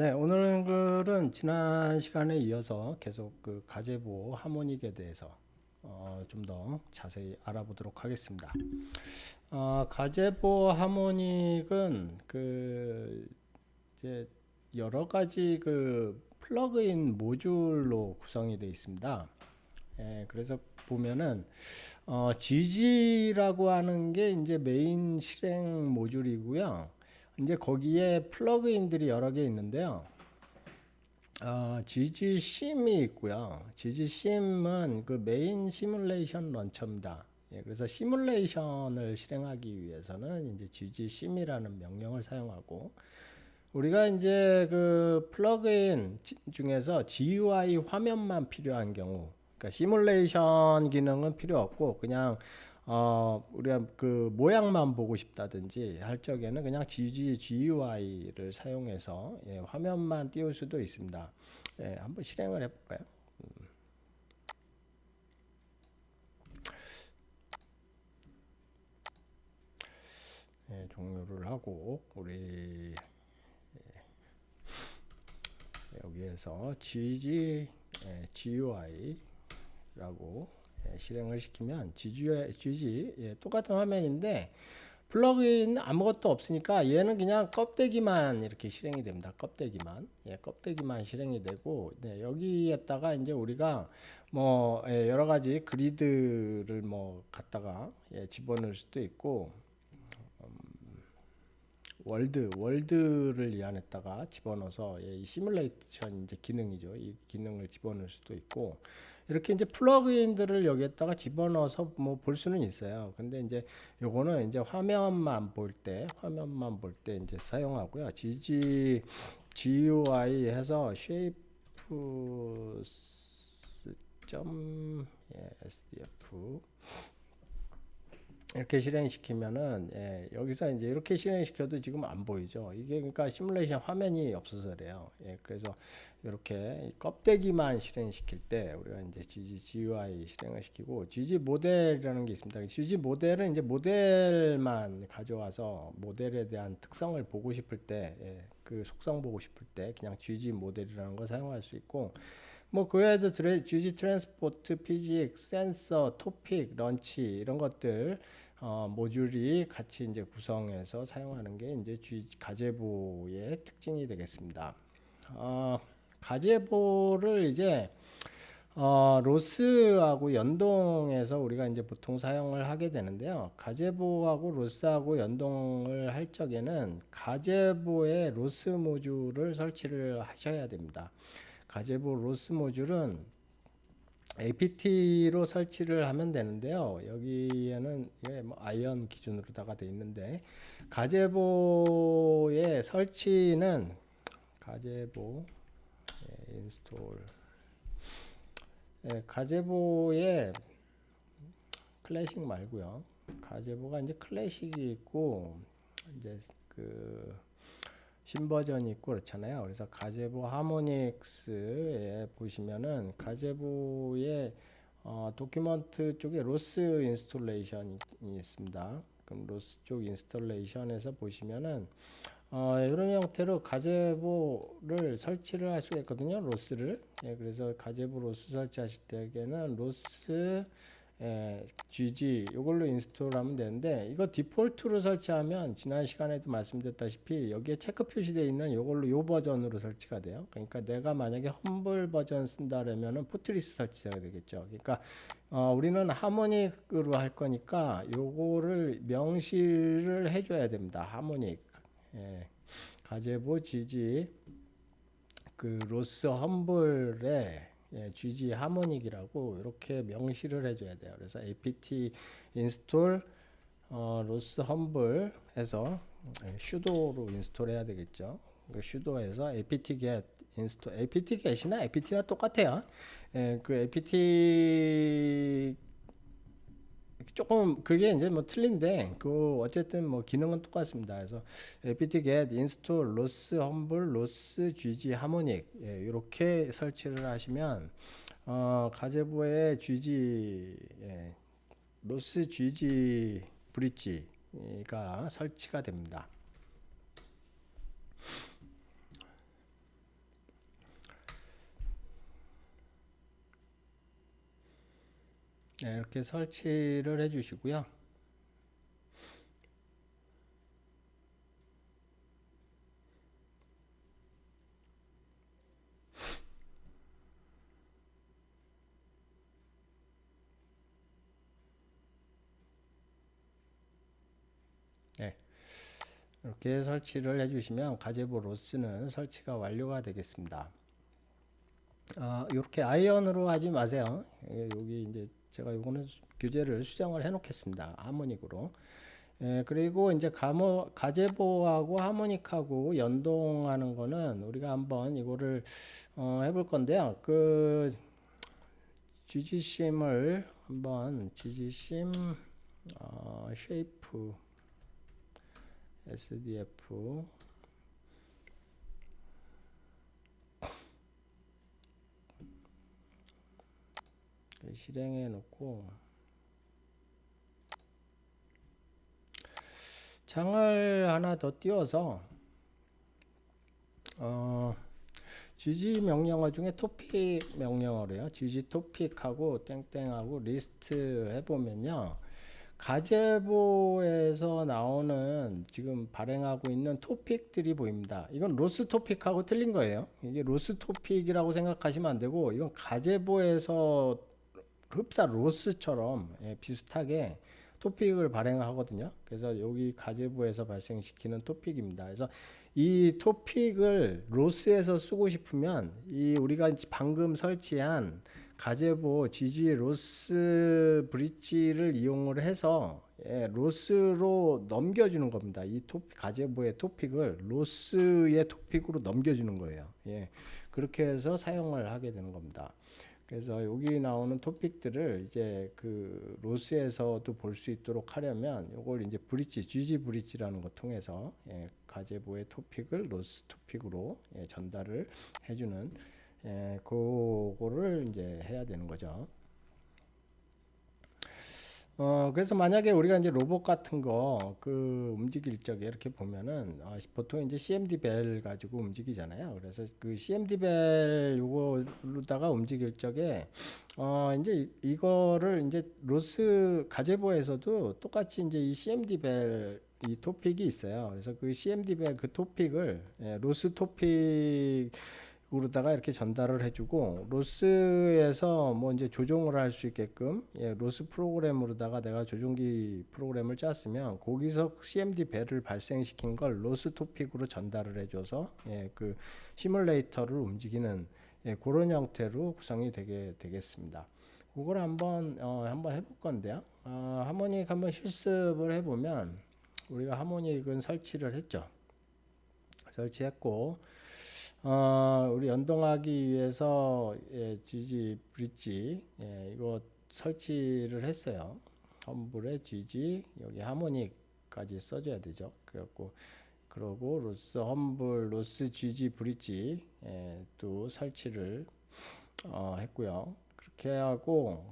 네, 오늘은 지난 시간에 이어서 계속 그 가제보 하모닉에 대해서 좀 더 자세히 알아보도록 하겠습니다. 가제보 하모닉은 그 이제 여러 가지 그 플러그인 모듈로 구성이 되어 있습니다. 그래서 보면은 GG라고 하는 게 이제 메인 실행 모듈이고요. 이제 거기에 플러그인들이 여러 개 있는데요. GGSim이 있고요. GGSim은 그 메인 시뮬레이션 런처입니다. 그래서 시뮬레이션을 실행하기 위해서는 이제 GGSim이라는 명령을 사용하고, 우리가 이제 그 플러그인 중에서 GUI 화면만 필요한 경우, 그러니까 시뮬레이션 기능은 필요 없고 그냥 우리가 그 모양만 보고 싶다든지 할 적에는 그냥 GUI를 사용해서 화면만 띄울 수도 있습니다. 한번 실행을 해볼까요? 종료를 하고 우리 여기에서 GUI라고 실행을 시키면 GG 똑같은 화면인데 플러그인 아무것도 없으니까 얘는 그냥 껍데기만 이렇게 실행이 됩니다. 껍데기만 실행이 되고, 여기에다가 이제 우리가 뭐 여러 가지 그리드를 뭐 갖다가 집어넣을 수도 있고, 월드를 이 안에다가 집어넣어서 이 시뮬레이션 이제 기능이죠. 이 기능을 집어넣을 수도 있고, 이렇게 이제 플러그인들을 여기에다가 집어넣어서 뭐 볼 수는 있어요. 근데 이제 요거는 이제 화면만 볼 때 이제 사용하고요. GUI 해서 shape SDF 이렇게 실행시키면은 여기서 이제 이렇게 실행시켜도 지금 안 보이죠. 이게 그러니까 시뮬레이션 화면이 없어서 그래요. 그래서 이렇게 껍데기만 실행시킬 때 우리가 이제 GUI 실행을 시키고, GG 모델이라는 게 있습니다. GG 모델은 이제 모델만 가져와서 모델에 대한 특성을 보고 싶을 때, 그 속성 보고 싶을 때 그냥 GG 모델이라는 걸 사용할 수 있고, 뭐 그 외에도 GG 트랜스포트, 피직스, 센서, 토픽, 런치 이런 것들 모듈이 같이 이제 구성해서 사용하는 게 이제 가제보의 특징이 되겠습니다. 가제보를 이제 로스하고 연동해서 우리가 이제 보통 사용을 하게 되는데요. 가제보하고 로스하고 연동을 할 적에는 가제보의 로스 모듈을 설치를 하셔야 됩니다. 가제보 로스 모듈은 APT로 설치를 하면 되는데요. 여기에는 뭐 아이언 기준으로다가 되어 있는데, 가제보의 설치는 가제보 인스톨 가제보의 클래식 말고요. 가제보가 이제 클래식이 있고 이제 그 신버전이 있고 그렇잖아요. 그래서 가제보 하모닉스에 보시면은 가제보의 도큐먼트 쪽에 로스 인스톨레이션이 있습니다. 그럼 로스 쪽 인스톨레이션에서 보시면은 이런 형태로 가제보를 설치를 할 수가 있거든요. 로스를. 그래서 가제보 로스 설치하실 때에는 로스 GG 이걸로 인스톨하면 되는데, 이거 디폴트로 설치하면 지난 시간에도 말씀드렸다시피 여기에 체크 표시되어 있는 이걸로 요 버전으로 설치가 돼요. 그러니까 내가 만약에 험블 버전 쓴다라면은 포트리스 설치해야 되겠죠. 그러니까 우리는 하모닉으로 할 거니까 요거를 명시를 해줘야 됩니다. 하모닉. 가제보 GG 그 로스 험블에 GG 하모닉이라고 이렇게 명시를 해줘야 돼요. 그래서 apt install 로스 험블 해서 sudo로 인스톨해야 되겠죠. sudo에서 apt get install, apt get이나 apt나 똑같아요. 그 apt 조금 그게 이제 뭐 틀린데 그 어쨌든 뭐 기능은 똑같습니다. 그래서 apt-get install loss humble loss gg harmonic 이렇게 설치를 하시면 가제보의 gg loss gg 브릿지가 설치가 됩니다. 네, 이렇게 설치를 해 주시고요. 네, 이렇게 설치를 해 주시면 가제보 로스는 설치가 완료가 되겠습니다. 이렇게 아이언으로 하지 마세요. 여기 이제 제가 요거는 교재를 수정을 해 놓겠습니다. 하모닉으로. 그리고 이제 가제보하고 하모닉하고 연동하는 거는 우리가 한번 이거를 해볼 건데요. 그 GGSim을 한번 GGSim 쉐이프 SDF 실행해 놓고 창을 하나 더 띄워서 GG 명령어 중에 토픽 명령어래요. GG 토픽하고 땡땡하고 리스트 해보면요. 가제보에서 나오는 지금 발행하고 있는 토픽들이 보입니다. 이건 로스 토픽하고 틀린 거예요. 이게 로스 토픽이라고 생각하시면 안 되고 이건 가제보에서 흡사 로스처럼 비슷하게 토픽을 발행하거든요. 그래서 여기 가제보에서 발생시키는 토픽입니다. 그래서 이 토픽을 로스에서 쓰고 싶으면 이 우리가 방금 설치한 가제보 GG 로스 브릿지를 이용을 해서 로스로 넘겨주는 겁니다. 이 가제보의 토픽을 로스의 토픽으로 넘겨주는 거예요. 그렇게 해서 사용을 하게 되는 겁니다. 그래서 여기 나오는 토픽들을 이제 그 로스에서도 볼 수 있도록 하려면 이걸 이제 브릿지, GG 브릿지라는 거 통해서 가제보의 토픽을 로스 토픽으로 전달을 해주는 그거를 이제 해야 되는 거죠. 그래서 만약에 우리가 이제 로봇 같은 거 그 움직일 적에 이렇게 보면은 보통 이제 CMD 벨 가지고 움직이잖아요. 그래서 그 CMD 벨 요거로다가 움직일 적에 이제 이거를 이제 로스 가제보에서도 똑같이 이제 이 CMD 벨 이 토픽이 있어요. 그래서 그 CMD 벨 그 토픽을 로스 토픽 으로다가 이렇게 전달을 해주고 로스에서 뭐 이제 조종을 할 수 있게끔 로스 프로그램으로다가 내가 조종기 프로그램을 짰으면 거기서 CMD 벨을 발생시킨 걸 로스 토픽으로 전달을 해줘서 그 시뮬레이터를 움직이는 그런 형태로 구성이 되겠습니다. 그걸 한번 해볼 건데요. 하모닉 한번 실습을 해보면 우리가 하모닉은 설치를 했죠. 설치했고 우리 연동하기 위해서 GG 브릿지 이거 설치를 했어요. 험블에 GG 여기 하모닉까지 써줘야 되죠. 그러고 로스 험블 로스 GG 브릿지 또 설치를 했고요. 그렇게 하고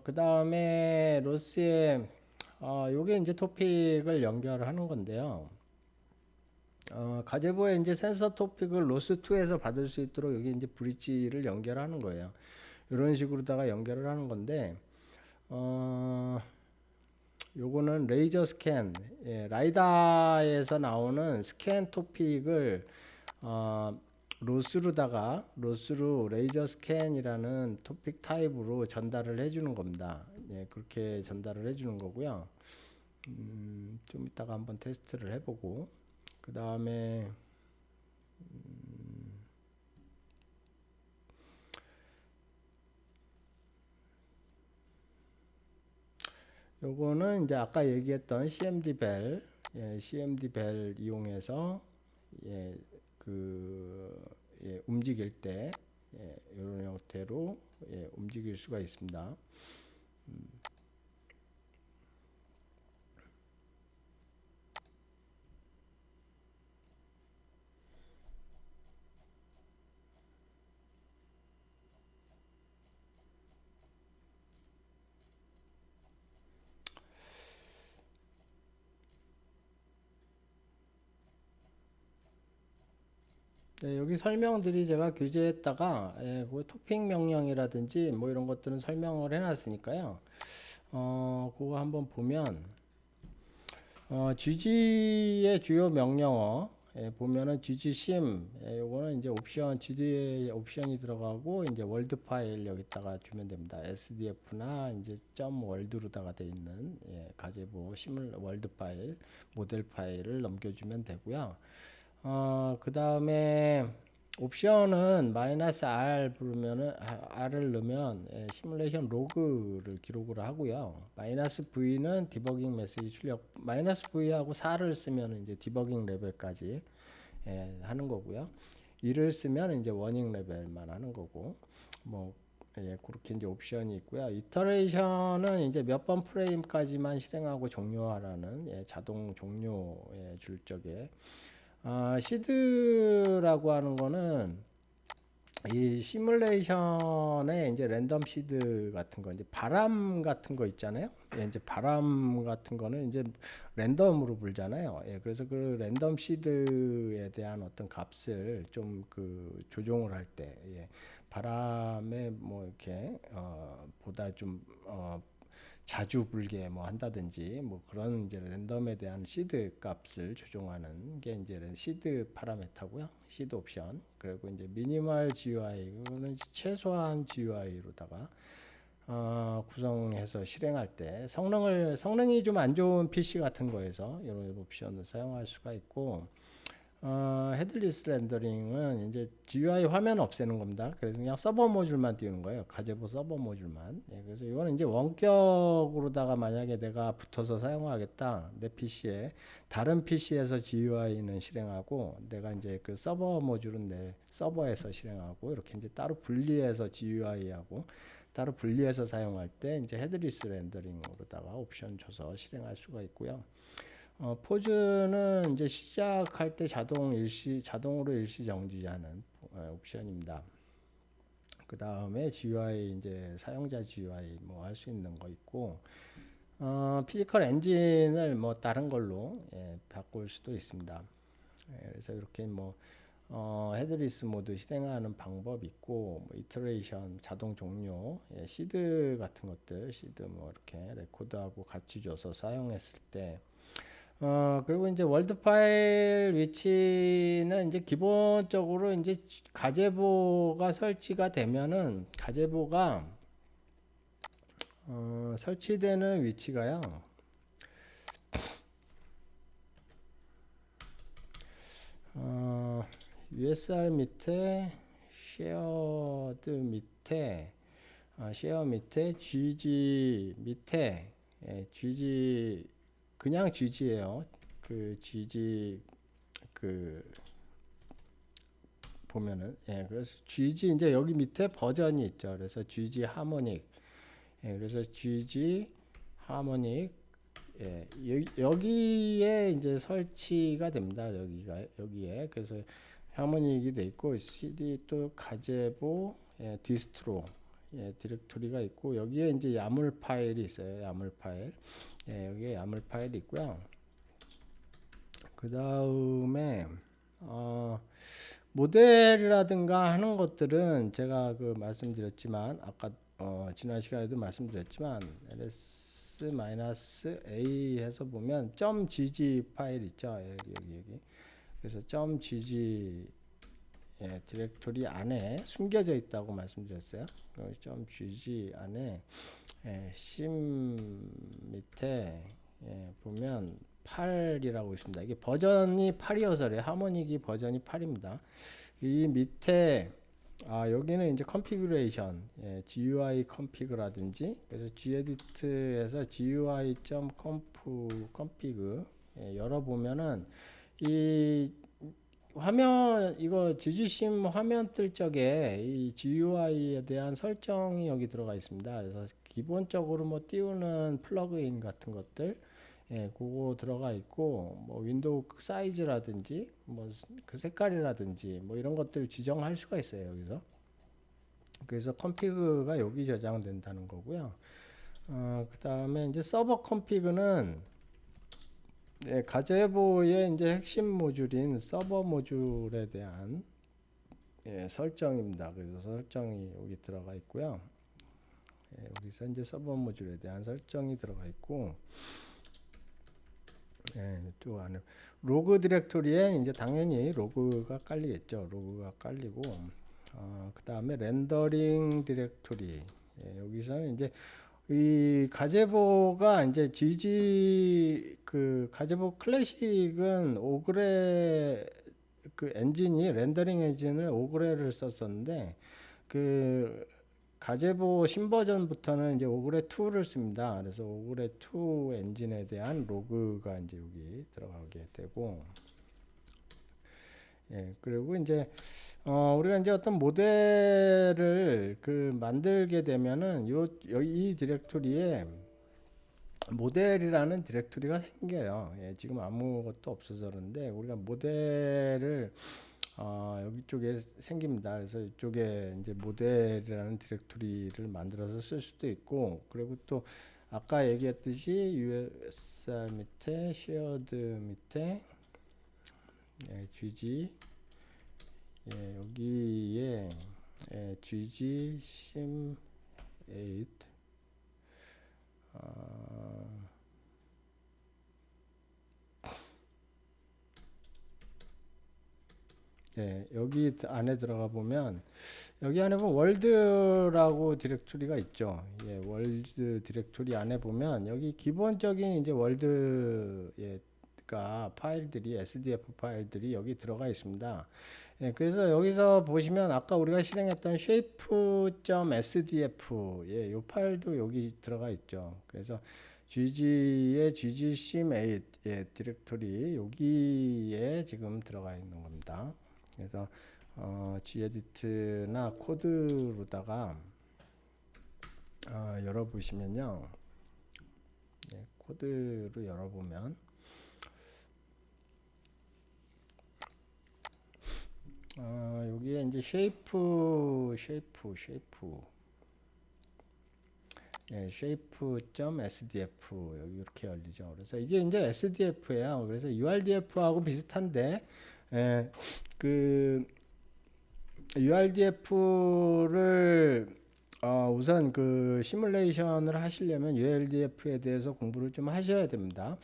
그 다음에 로스에 요게 이제 토픽을 연결하는 건데요. 가제보에 이제 센서 토픽을 로스2에서 받을 수 있도록 여기 이제 브릿지를 연결하는 거예요. 이런 식으로다가 연결을 하는 건데, 요거는 레이저 스캔, 라이다에서 나오는 스캔 토픽을, 로스로 레이저 스캔이라는 토픽 타입으로 전달을 해주는 겁니다. 그렇게 전달을 해주는 거고요. 좀 이따가 한번 테스트를 해보고, 그 다음에 요거는 이제 아까 얘기했던 CMD 벨, CMD 벨 이용해서 움직일 때 이런 형태로 움직일 수가 있습니다. 여기 설명들이 제가 교재에다가 그 토픽 명령이라든지 뭐 이런 것들은 설명을 해놨으니까요. 그거 한번 보면 GG의 주요 명령어 보면은 GGSIM 요거는 이제 옵션 GD에 옵션이 들어가고 이제 월드 파일 여기다가 주면 됩니다. SDF나 이제 .world로다가 돼 있는 가제보 시뮬 월드 파일 모델 파일을 넘겨주면 되고요. 그 다음에 옵션은 -R 부르면은 R을 넣으면 시뮬레이션 로그를 기록을 하고요. -V는 디버깅 메시지 출력. -V하고 4를 쓰면 이제 디버깅 레벨까지 하는 거고요. 2를 쓰면 이제 워닝 레벨만 하는 거고 뭐 그렇게 이제 옵션이 있고요. 이터레이션은 이제 몇 번 프레임까지만 실행하고 종료하라는 자동 종료 줄 적에 시드라고 하는 거는 이 시뮬레이션에 이제 랜덤 시드 같은 거 이제 바람 같은 거 있잖아요. 이제 바람 같은 거는 이제 랜덤으로 불잖아요. 그래서 그 랜덤 시드에 대한 어떤 값을 좀 그 조종을 할 때 바람에 뭐 이렇게 보다 좀 자주 불게 뭐 한다든지 뭐 그런 이제 랜덤에 대한 시드 값을 조정하는 게 이제 시드 파라메터고요. 시드 옵션. 그리고 이제 미니멀 GUI 이거는 최소한 GUI로다가 구성해서 실행할 때 성능이 좀 안 좋은 PC 같은 거에서 이런 옵션을 사용할 수가 있고 헤드리스 렌더링은 이제 GUI 화면 없애는 겁니다. 그래서 그냥 서버 모듈만 띄우는 거예요. 가제보 서버 모듈만. 그래서 이거는 이제 원격으로다가 만약에 내가 붙어서 사용하겠다. 내 PC에 다른 PC에서 GUI는 실행하고 내가 이제 그 서버 모듈은 내 서버에서 실행하고 이렇게 이제 따로 분리해서 GUI하고 따로 분리해서 사용할 때 이제 헤드리스 렌더링으로다가 옵션 줘서 실행할 수가 있고요. 포즈는 이제 시작할 때 자동으로 일시 정지하는 옵션입니다. 그 다음에 GUI 이제 사용자 GUI 뭐 할 수 있는 거 있고 피지컬 엔진을 뭐 다른 걸로 바꿀 수도 있습니다. 그래서 이렇게 뭐 헤드리스 모드 실행하는 방법 있고 뭐 이터레이션 자동 종료 시드 같은 것들 시드 뭐 이렇게 레코드하고 같이 줘서 사용했을 때 그리고 이제 월드 파일 위치는 이제 기본적으로 이제 가제보가 설치가 되면은 가제보가 설치되는 위치가요. USR 밑에 쉐어드 밑에 쉐어 밑에 GG 밑에 GG 그냥 GG예요. 그 GG 그 보면은 그래서 GG 이제 여기 밑에 버전이 있죠. 그래서 GG 하모닉 그래서 GG 하모닉 여기에 이제 설치가 됩니다. 여기에 그래서 하모닉이 돼 있고 CD 또 가제보 디스트로 디렉토리가 있고 여기에 이제 야물 파일이 있어요. 야물 파일 여기에 야물 파일이 있고요. 그 다음에 모델이라든가 하는 것들은 제가 그 말씀드렸지만 아까 지난 시간에도 말씀드렸지만 ls-a 해서 보면 .gg 파일 있죠. 여기 그래서 .gg 디렉토리 안에 숨겨져 있다고 말씀드렸어요. .gg 안에 심 밑에 보면 8이라고 있습니다. 이게 버전이 8이어서 그래요. 하모닉이 버전이 8입니다. 이 밑에 여기는 이제 컨피그레이션 GUI 컨피그라든지 그래서 gedit에서 GUI.config 열어보면은 이 화면 이거 GGSIM 화면 뜰 적에 이 GUI에 대한 설정이 여기 들어가 있습니다. 그래서 기본적으로 뭐 띄우는 플러그인 같은 것들 그거 들어가 있고 뭐 윈도우 사이즈라든지 뭐 그 색깔이라든지 뭐 이런 것들 지정할 수가 있어요. 여기서 그래서 컨피그가 여기 저장된다는 거고요. 그 다음에 이제 서버 컨피그는 가제보의 이제 핵심 모듈인 서버 모듈에 대한 설정입니다. 그래서 설정이 여기 들어가 있고요. 여기서 이제 서버 모듈에 대한 설정이 들어가 있고, 또 안에 로그 디렉토리에 이제 당연히 로그가 깔리겠죠. 로그가 깔리고, 그 다음에 렌더링 디렉토리. 여기서는 이제 이 가제보가 이제 GG 그 가제보 클래식은 오그레 그 엔진이 렌더링 엔진을 오그레를 썼었는데 그 가제보 신버전부터는 이제 오그레 2를 씁니다. 그래서 오그레 2 엔진에 대한 로그가 이제 여기 들어가게 되고, 그리고 이제 우리가 이제 어떤 모델을 그 만들게 되면은 이 디렉토리에 모델이라는 디렉토리가 생겨요. 지금 아무것도 없어서 그런데 우리가 모델을 여기 쪽에 생깁니다. 그래서 이쪽에 이제 모델이라는 디렉토리를 만들어서 쓸 수도 있고, 그리고 또 아까 얘기했듯이 USR 밑에 shared 밑에 GG 여기에 GG sim 8 여기 안에 들어가 보면 여기 안에 보면 월드라고 디렉토리가 있죠. 월드 디렉토리 안에 보면 여기 기본적인 이제 월드가 파일들이 SDF 파일들이 여기 들어가 있습니다. 그래서 여기서 보시면 아까 우리가 실행했던 shape.sdf 이 파일도 여기 들어가 있죠. 그래서 gg의 ggsim8 디렉토리 여기에 지금 들어가 있는 겁니다. 그래서 gedit나 코드로다가 열어보시면요, 코드로 열어보면 여기에 이제 shape.sdf 여기 이렇게 열리죠. 그래서 이게 이제 SDF예요. 그래서 URDF하고 비슷한데 그 URDF를 우선 그 시뮬레이션을 하시려면 URDF에 대해서 공부를 좀 하셔야 됩니다.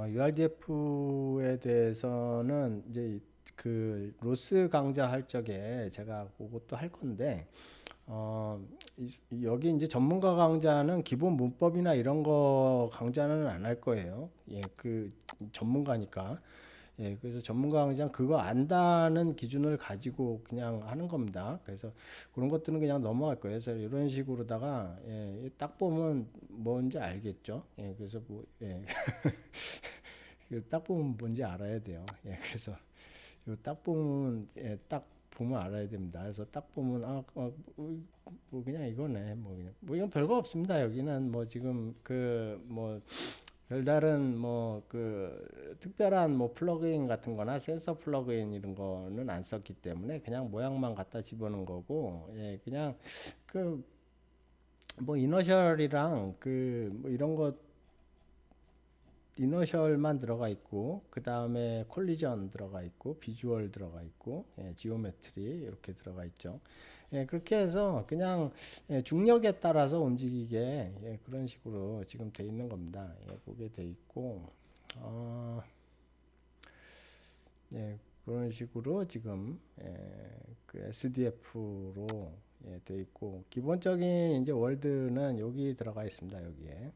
URDF에 대해서는 이제 그 로스 강좌 할 적에 제가 그것도 할 건데 여기 이제 전문가 강좌는 기본 문법이나 이런 거 강좌는 안 할 거예요. 그 전문가니까. 그래서 전문가 강좌는 그거 안다는 기준을 가지고 그냥 하는 겁니다. 그래서 그런 것들은 그냥 넘어갈 거예요. 그래서 이런 식으로다가 딱 보면 뭔지 알겠죠. 그래서 딱 보면 뭔지 알아야 돼요. 그래서 딱 보면 딱 보면 알아야 됩니다. 그래서 딱 보면 뭐 그냥 이거네. 뭐 그냥 뭐 이건 별거 없습니다. 여기는 뭐 지금 그 뭐 별다른 뭐 그 특별한 뭐 플러그인 같은 거나 센서 플러그인 이런 거는 안 썼기 때문에 그냥 모양만 갖다 집어넣은 거고, 그냥 그 뭐 이너셜이랑 그 뭐 이런 거 이너셜만 들어가 있고, 그 다음에 콜리전 들어가 있고, 비주얼 들어가 있고, 지오메트리 이렇게 들어가 있죠. 그렇게 해서 그냥 중력에 따라서 움직이게 그런 식으로 지금 돼 있는 겁니다. 그게 돼 있고, 그런 식으로 지금 그 SDF로 돼 있고, 기본적인 이제 월드는 여기 들어가 있습니다. 여기에.